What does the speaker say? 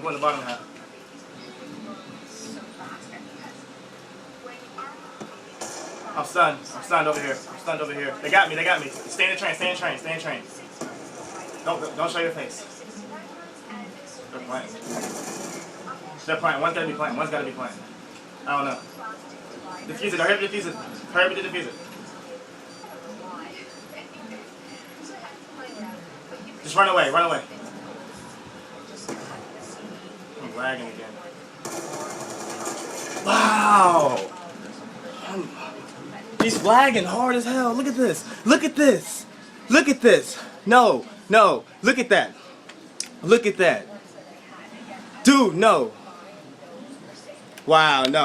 putting the bottom half. I'm stunned. I'm stunned over here. I'm stunned over here. They got me. They got me. Stay in the train. Stay in the train. Stay in the train. Don't show your face. They're playing. They're playing. One's gotta be playing. One's gotta be playing. I don't know. Defuse it. Hurry up, defuse it. Hurry up and defuse it. Just run away. Run away. I'm lagging again. Wow. He's lagging hard as hell. Look at this. Look at this. Look at this. No. No. Look at that. Look at that. Dude, no. Wow, no.